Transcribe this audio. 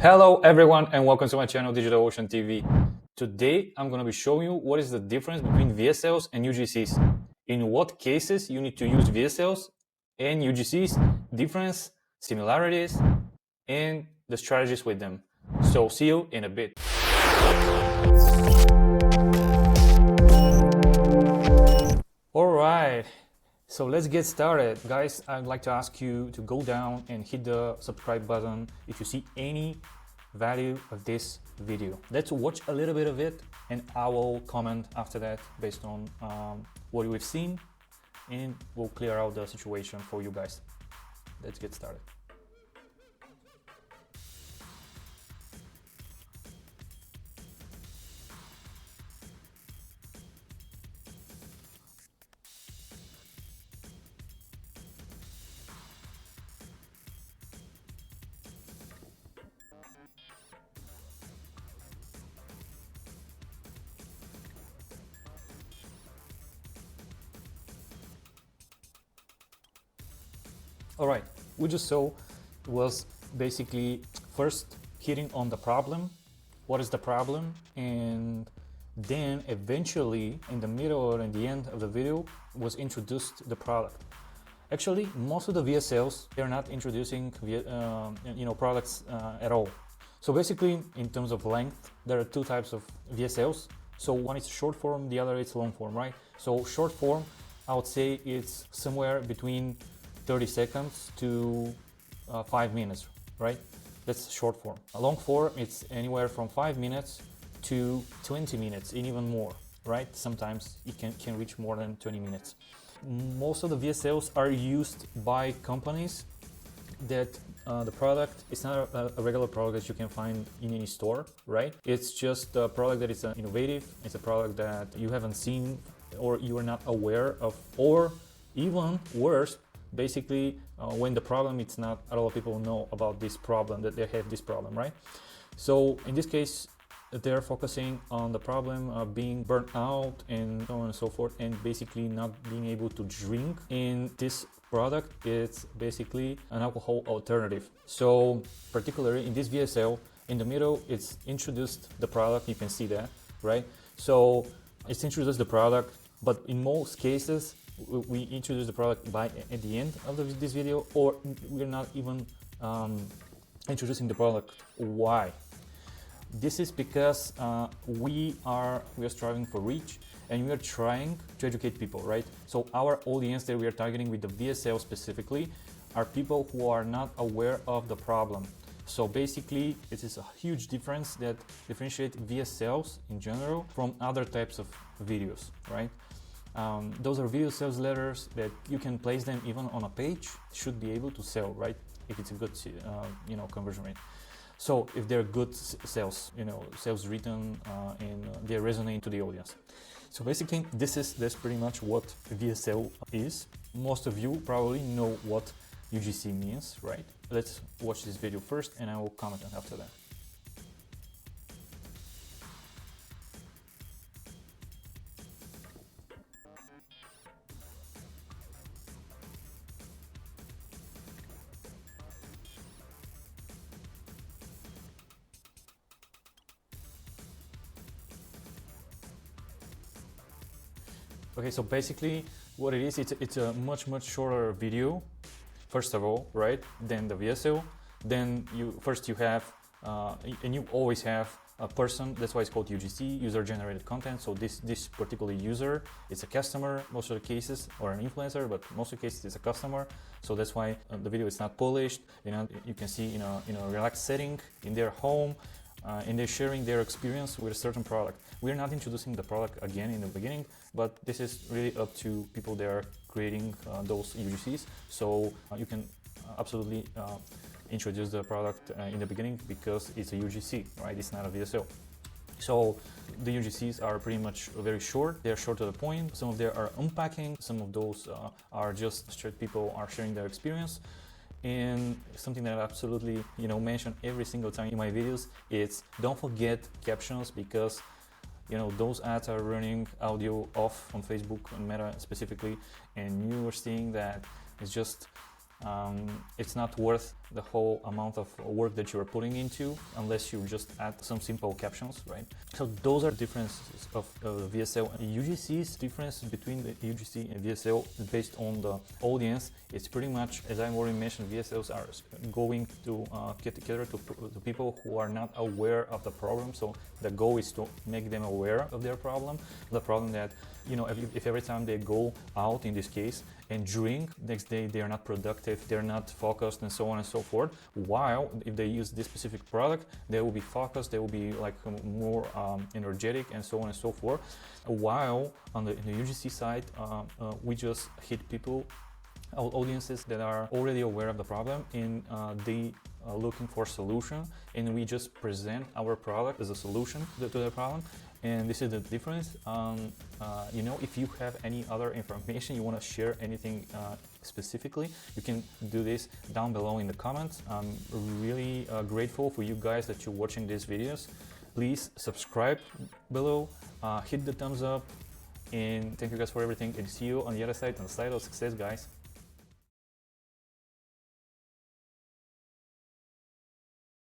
Hello everyone and welcome to my channel Digital Ocean TV. Today I'm going to be showing you what is the difference between VSLs and UGCs. In what cases you need to use VSLs and UGCs, difference, similarities, and the strategies with them. So see you in a bit. Alright, so let's get started. Guys, I'd like to ask you to go down and hit the subscribe button if you see any value of this video. Let's watch a little bit of it and I will comment after that based on what we've seen, and we'll clear out the situation for you guys. Let's get started. All right, we just saw was basically first hitting on the problem. What is the problem? And then eventually in the middle or in the end of the video was introduced the product. Actually, most of the VSLs, they're not introducing products at all. So basically, in terms of length, there are two types of VSLs. So one is short form, the other is long form, right? So short form, I would say it's somewhere between 30 seconds to 5 minutes, right? That's short form. A long form, it's anywhere from 5 minutes to 20 minutes and even more, right? Sometimes it can reach more than 20 minutes. Most of the VSLs are used by companies that the product is not a regular product that you can find in any store, right? It's just a product that is innovative. It's a product that you haven't seen or you are not aware of, or even worse, basically when the problem, it's not a lot of people know about this problem, that they have this problem, right? So in this case, they're focusing on the problem of being burnt out and so on and so forth, and basically not being able to drink. And this product is basically an alcohol alternative. So particularly in this VSL, in the middle, it's introduced the product. You can see that, right? So it's introduced the product, but in most cases, we introduce the product at the end of this video, or we're not even introducing the product. Why? This is because we are striving for reach, and we are trying to educate people, right? So our audience that we are targeting with the VSL specifically are people who are not aware of the problem. So basically, it is a huge difference that differentiates VSLs in general from other types of videos, right? Those are video sales letters that you can place them even on a page, should be able to sell, right? If it's a good, conversion rate. So if they're good sales, sales written and they resonate to the audience. So basically, that's pretty much what VSL is. Most of you probably know what UGC means, right? Let's watch this video first, and I will comment on after that. Okay, so basically what it is, it's a much shorter video, first of all, right, than the VSL. Then you have, and you always have a person, that's why it's called UGC, user-generated content. So this particular user is a customer, most of the cases, or an influencer, but most of the cases it's a customer. So that's why the video is not polished. You can see in a relaxed setting in their home, and they're sharing their experience with a certain product. We're not introducing the product again in the beginning, but this is really up to people that are creating those UGCs. So you can absolutely introduce the product in the beginning because it's a UGC, right? It's not a VSL. So the UGCs are pretty much very short. They're short to the point. Some of them are unpacking. Some of those are just straight people are sharing their experience. And something that I absolutely mention every single time in my videos is don't forget captions, because those ads are running audio off on Facebook and Meta specifically, and you are seeing that it's just it's not worth the whole amount of work that you're putting into unless you just add some simple captions, right? So those are differences of VSL and UGCs. Difference between the UGC and VSL is based on the audience. It's pretty much, as I already mentioned, VSLs are going to cater to people who are not aware of the problem. So the goal is to make them aware of their problem. The problem that, you know, if every time they go out, in this case, and drink, next day they are not productive, they're not focused, and so on and so forth. While if they use this specific product, they will be focused, they will be like more energetic, and so on and so forth. While on the UGC side, we just hit people, audiences that are already aware of the problem, and they are looking for a solution, and we just present our product as a solution to the problem. And this is the difference. You know, if you have any other information, you want to share anything specifically, you can do this down below in the comments. I'm really grateful for you guys that you're watching these videos. Please subscribe below, hit the thumbs up, and thank you guys for everything, and see you on the other side, on the side of success, guys.